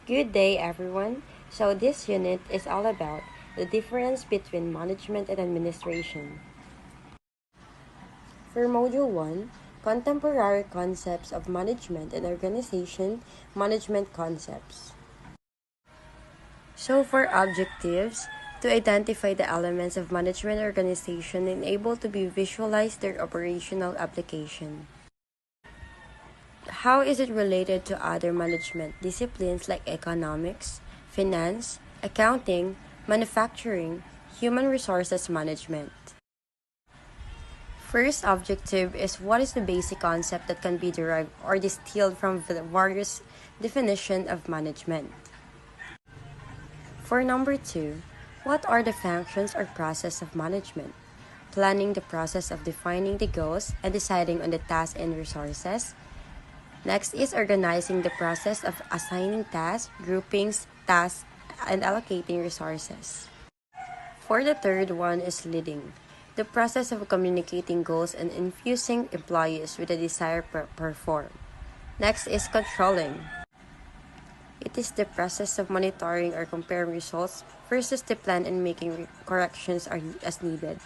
Good day, everyone. So, this unit is all about the difference between management and administration. For Module 1, Contemporary Concepts of Management and Organization, Management Concepts. So, for objectives, to identify the elements of management organization and able to be visualize their operational application. How is it related to other management disciplines like economics, finance, accounting, manufacturing, human resources management? First objective is what is the basic concept that can be derived or distilled from the various definition of management. For number 2, what are the functions or process of management? Planning the process of defining the goals and deciding on the tasks and resources. Next is organizing the process of assigning tasks, groupings, tasks, and allocating resources. For the third one is leading, the process of communicating goals and infusing employees with a desire to perform. Next is controlling. It is the process of monitoring or comparing results versus the plan and making corrections as needed.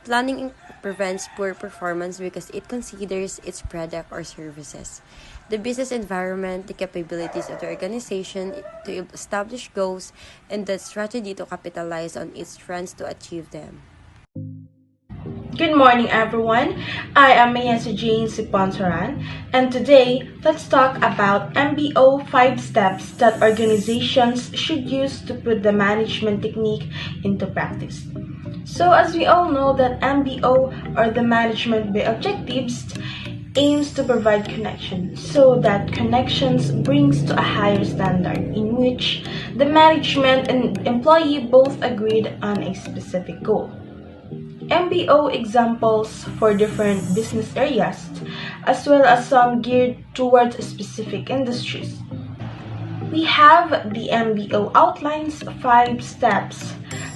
Planning prevents poor performance because it considers its product or services, the business environment, the capabilities of the organization to establish goals, and the strategy to capitalize on its strengths to achieve them. Good morning, everyone. I am Mayansi Jane Siponsoran, and today let's talk about MBO 5 steps that organizations should use to put the management technique into practice. So, as we all know, that MBO, or the management by objectives, aims to provide connection so that connections brings to a higher standard in which the management and employee both agreed on a specific goal. MBO examples for different business areas, as well as some geared towards specific industries. We have the MBO outlines 5 steps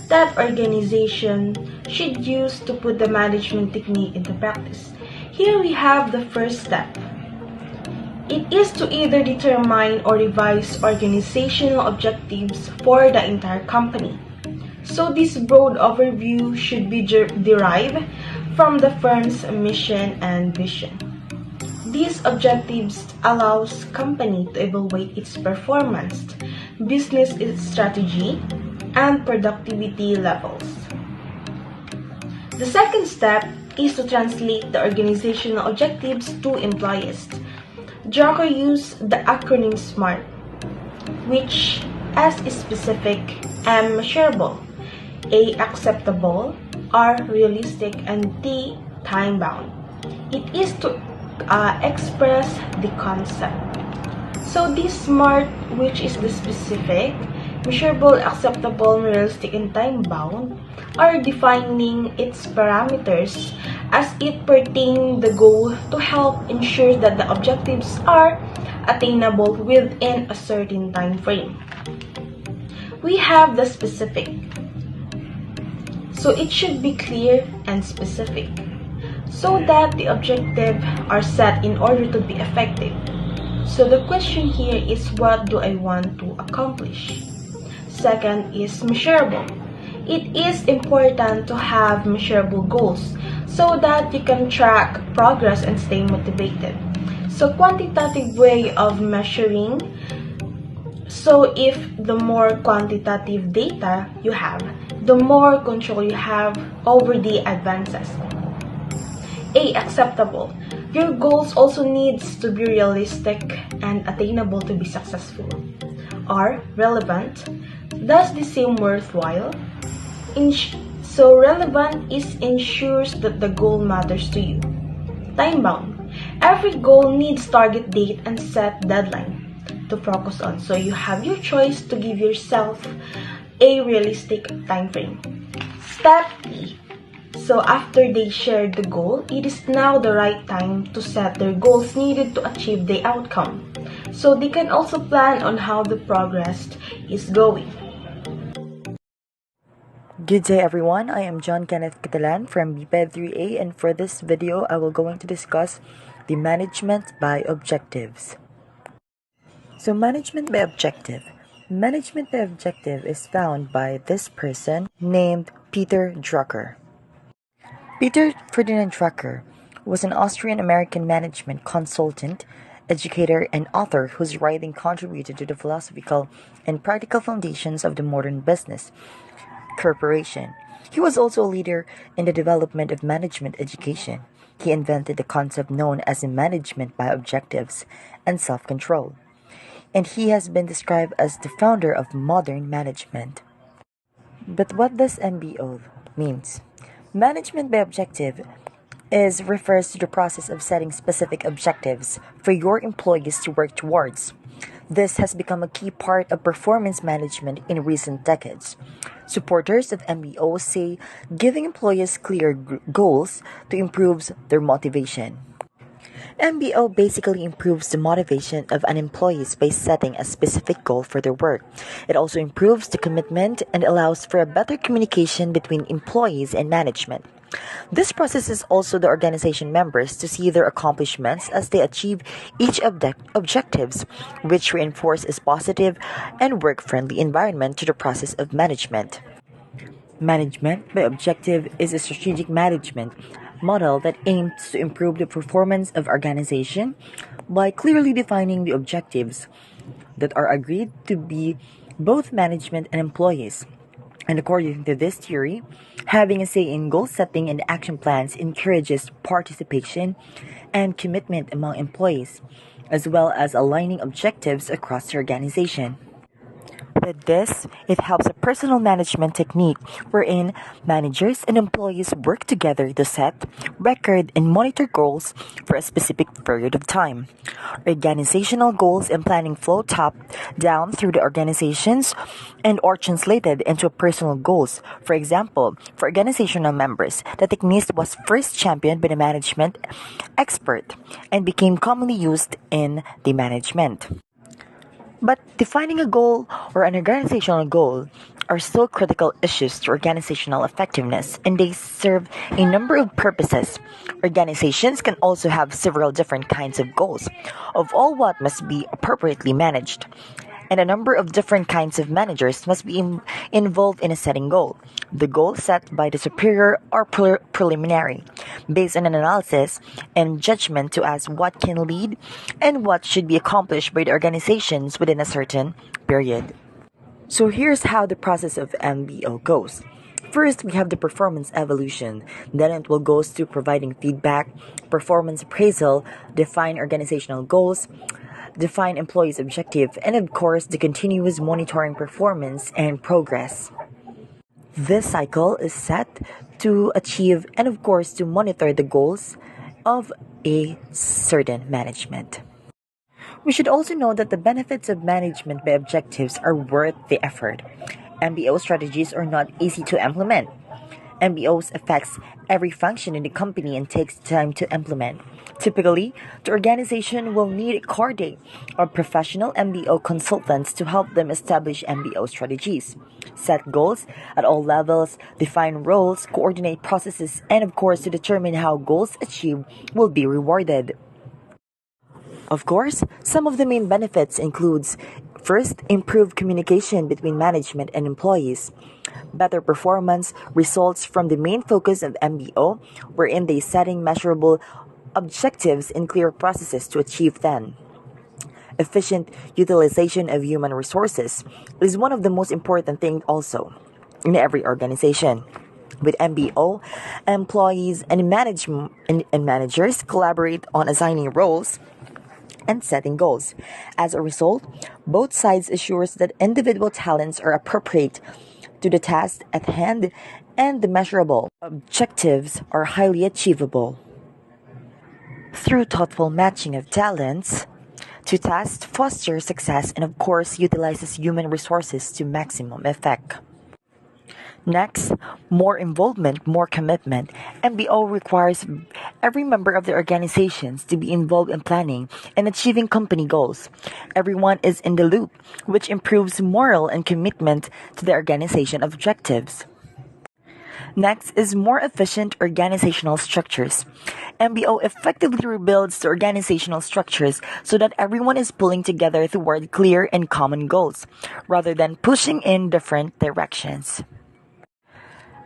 that organization should use to put the management technique into practice. Here we have the first step. It is to either determine or revise organizational objectives for the entire company. So this broad overview should be derived from the firm's mission and vision. These objectives allows company to evaluate its performance, business strategy, and productivity levels. The second step is to translate the organizational objectives to employees. Drucker used the acronym SMART, which S is specific, M measurable, A acceptable, R realistic, and T time-bound. It is to express the concept. So this SMART, which is the specific, measurable, acceptable, realistic, and time-bound, are defining its parameters as it pertains the goal to help ensure that the objectives are attainable within a certain time frame. We have the specific. So it should be clear and specific so that the objectives are set in order to be effective. So the question here is, what do I want to accomplish? Second is measurable. It is important to have measurable goals so that you can track progress and stay motivated. So quantitative way of measuring. So if the more quantitative data you have, the more control you have over the advances. A. Acceptable. Your goals also needs to be realistic and attainable to be successful. R. Relevant. Does this seem worthwhile? So relevant is ensures that the goal matters to you. Time-bound. Every goal needs target date and set deadline to focus on. So you have your choice to give yourself a realistic time frame. Step E. So after they shared the goal, it is now the right time to set their goals needed to achieve the outcome. So they can also plan on how the progress is going. Good day everyone, I am John Kenneth Catalan from BPED 3A, and for this video I will going to discuss the management by objectives. So management by objective. Management by objective is found by this person named Peter Drucker. Peter Ferdinand Drucker was an Austrian-American management consultant, educator, and author whose writing contributed to the philosophical and practical foundations of the modern business corporation. He was also a leader in the development of management education. He invented the concept known as management by objectives and self-control, and he has been described as the founder of modern management. But what does MBO means? Management by objective is refers to the process of setting specific objectives for your employees to work towards. This has become a key part of performance management in recent decades. Supporters of MBO say giving employees clear goals to improves their motivation. MBO basically improves the motivation of an employee by setting a specific goal for their work. It also improves the commitment and allows for a better communication between employees and management. This processes also the organization members to see their accomplishments as they achieve each objectives, which reinforces positive and work-friendly environment to the process of management. Management by objective is a strategic management model that aims to improve the performance of organization by clearly defining the objectives that are agreed to be both management and employees. And according to this theory, having a say in goal setting and action plans encourages participation and commitment among employees, as well as aligning objectives across the organization. With this, it helps a personal management technique wherein managers and employees work together to set, record, and monitor goals for a specific period of time. Organizational goals and planning flow top down through the organizations and are translated into personal goals. For example, for organizational members, the technique was first championed by the management expert and became commonly used in the management. But defining a goal or an organizational goal are still critical issues to organizational effectiveness, and they serve a number of purposes. Organizations can also have several different kinds of goals, of all what must be appropriately managed. And a number of different kinds of managers must be involved in a setting goal. The goals set by the superior are preliminary, based on an analysis and judgment to ask what can lead and what should be accomplished by the organizations within a certain period. So here's how the process of MBO goes. First, we have the performance evolution. Then it will go to providing feedback, performance appraisal, define organizational goals, define employees' objective, and of course, the continuous monitoring performance and progress. This cycle is set to achieve and of course to monitor the goals of a certain management. We should also know that the benefits of management by objectives are worth the effort. MBO strategies are not easy to implement. MBOs affects every function in the company and takes time to implement. Typically, the organization will need a core day or professional MBO consultants to help them establish MBO strategies, set goals at all levels, define roles, coordinate processes, and of course to determine how goals achieved will be rewarded. Of course, some of the main benefits includes first, improved communication between management and employees. Better performance results from the main focus of MBO, wherein they setting measurable objectives and clear processes to achieve them. Efficient utilization of human resources is one of the most important things also in every organization. With MBO, employees and managers collaborate on assigning roles and setting goals. As a result, both sides assures that individual talents are appropriate to the task at hand and the measurable objectives are highly achievable. Through thoughtful matching of talents to tasks fosters success and of course utilizes human resources to maximum effect. Next, more involvement, more commitment. MBO requires every member of the organizations to be involved in planning and achieving company goals. Everyone is in the loop, which improves morale and commitment to the organization objectives. Next is more efficient organizational structures. MBO effectively rebuilds the organizational structures so that everyone is pulling together toward clear and common goals, rather than pushing in different directions.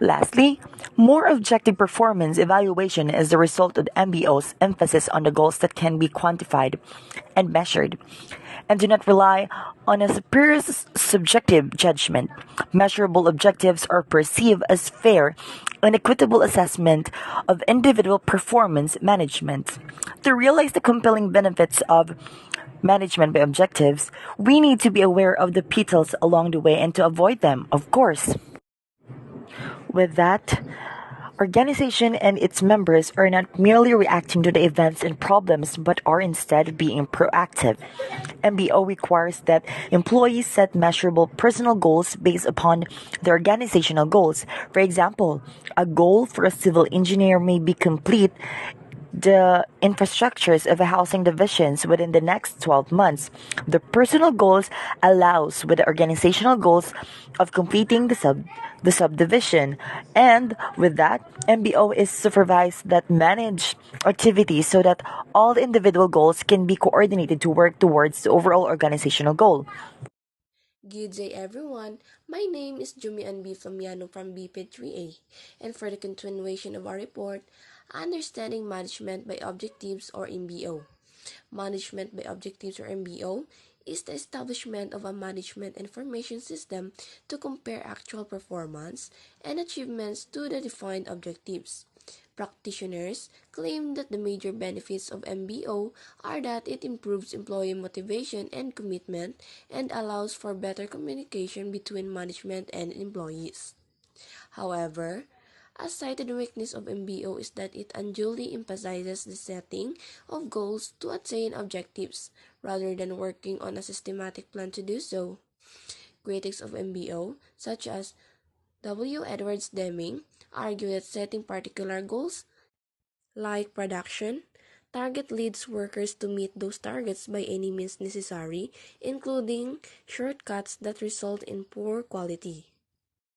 Lastly, more objective performance evaluation is the result of MBO's emphasis on the goals that can be quantified and measured, and do not rely on a superior's subjective judgment. Measurable objectives are perceived as fair and equitable assessment of individual performance management. To realize the compelling benefits of management by objectives, we need to be aware of the pitfalls along the way and to avoid them, of course. With that, organization and its members are not merely reacting to the events and problems but are instead being proactive. MBO requires that employees set measurable personal goals based upon the organizational goals. For example, a goal for a civil engineer may be complete the infrastructures of a housing divisions within the next 12 months. The personal goals allows with the organizational goals of completing the subdivision. And with that, MBO is supervised that manage activities so that all the individual goals can be coordinated to work towards the overall organizational goal. Good day everyone, my name is Jumi Anbi Flamiano from BPED 3A, and for the continuation of our report, Understanding Management by Objectives or MBO. Management by Objectives or MBO is the establishment of a management information system to compare actual performance and achievements to the defined objectives. Practitioners claim that the major benefits of MBO are that it improves employee motivation and commitment and allows for better communication between management and employees. However, a cited weakness of MBO is that it unduly emphasizes the setting of goals to attain objectives rather than working on a systematic plan to do so. Critics of MBO, such as W. Edwards Deming, argue that setting particular goals, like production, target leads workers to meet those targets by any means necessary, including shortcuts that result in poor quality.